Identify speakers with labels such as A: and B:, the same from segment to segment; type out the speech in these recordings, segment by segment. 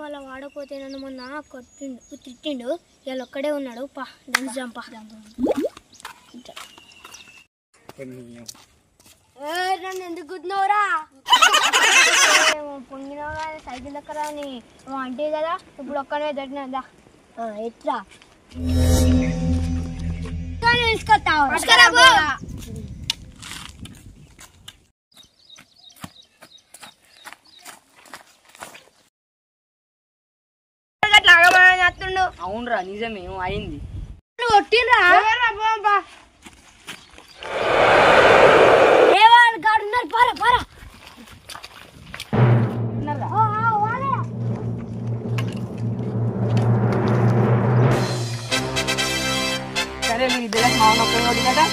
A: వాళ్ళ వాడపోతే నన్ను మొన్న కొట్టిండు తిట్టిండు. ఇవాళ ఒక్కడే ఉన్నాడు. పా డాన్స్ జంపా నన్ను ఎందుకు గుద్దినవురా? పొంగినావు కదా సైకిల్ దగ్గర అని అంటే కదా. ఇప్పుడు ఒక్కనే దొరికినా ఎట్లా తీసుకొస్తావు?
B: అవునరా నిజమే అయింది.
A: కొట్టిండ్రా
B: సరే మీరు ఇద్దరు మామూలు ఒక్కడి కదా.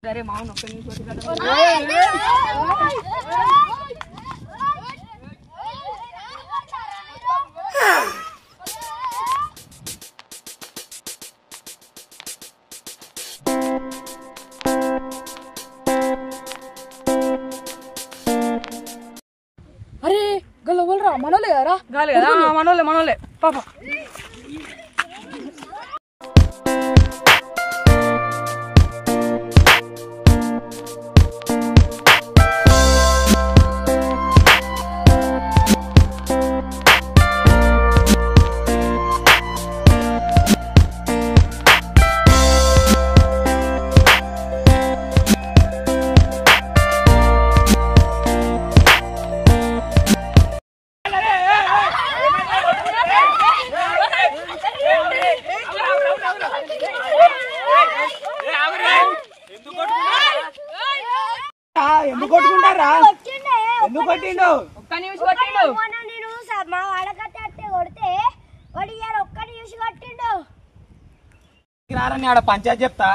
B: సరే మామూలు ఒక్కడి కదా.
C: అరే గలవలరా మనోలే కదా.
B: గాలి కదా మనోలే పాప.
D: ఎందుకు కొట్టుకుంటారా? ఎందుకు కొట్టిండు?
B: ఒక్క నిమిషం కొట్టిండు.
A: నేను మా వాడకట్టే అట్టే కొడితే వాడు ఇవాళ ఒక్కడి చూసి కొట్టిండు.
D: రారని ఆడ పంచాయతీ చెప్తా.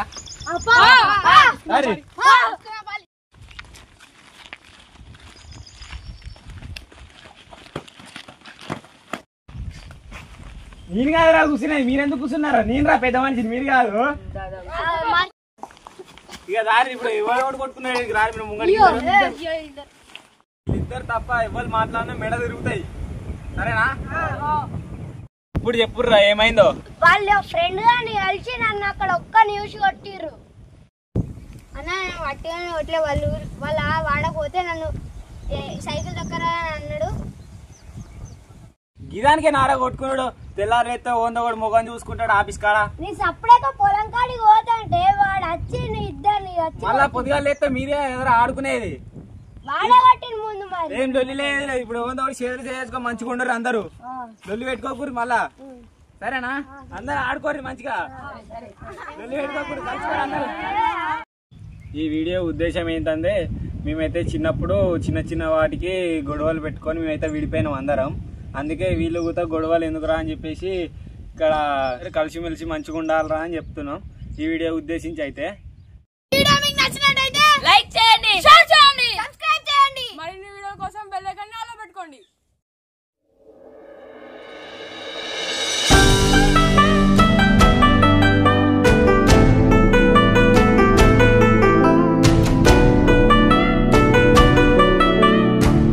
D: నేను కాదురా కూర్చున్నాయి. మీరెందుకు కూర్చున్నారా? నేను రా పెద్ద మనిషిని, మీరు కాదు. ఇక దారి ఇప్పుడు ఎవరు కొట్టుకున్నాడు రారు. మీరు ముంగడి ఇద్దరు తప్ప ఎవరు మాట్లాడినా మెడ తిరుగుతాయి. సరేనా? ఇప్పుడు చెప్పుర్రా ఏమైందో.
A: వాళ్ళు ఫ్రెండ్ గాని కలిసి నన్ను అక్కడ ఒక్క న్యూస్ కొట్టిర్రు అన్న. వట్టిగానే కొట్టలే. వాళ్ళ వాడకపోతే నన్ను సైకిల్ దగ్గర అన్నాడు.
D: గిదానికే నారా కొట్టుకున్నాడు. తెల్లారేస్తే ఓంద కూడా మొగం చూసుకుంటాడు ఆఫీస్ కాడ.
A: నీ సప్పుడేక పొలం కాడికి పోతుంటే వాడు వచ్చి ఇద్దరిని
D: మళ్ళా పొద్దుగా లేస్తే మీరే ఎదురు ఆడుకునేది.
A: వాడే కొట్టిన ముందు మరి
D: ఏం లొల్లి లేదు. ఇప్పుడు ఓంద కూడా షేర్ చేసుకో మంచిగా ఉండరు అందరు. లొల్లి పెట్టుకోకూరి మళ్ళా. సరేనా? అందరు ఆడుకోరు మంచిగా. లొల్లి పెట్టుకోకూరి అందరు. ఈ వీడియో ఉద్దేశం ఏంటంటే మేమైతే చిన్నప్పుడు చిన్న వాటికి గొడవలు పెట్టుకొని మేమైతే విడిపోయినాం అందరం. అందుకే వీళ్ళు కూడా గొడవలు ఎందుకురా అని చెప్పేసి ఇక్కడ కలిసిమెలిసి మంచిగా ఉండాలరా అని చెప్తున్నాం. ఈ వీడియో ఉద్దేశించి అయితే
C: లైక్ చేయండి, షేర్ చేయండి, సబ్స్క్రైబ్ చేయండి. మరిన్ని వీడియోల కోసం బెల్ ఐకాన్ ఆన్ లో పెట్టుకోండి.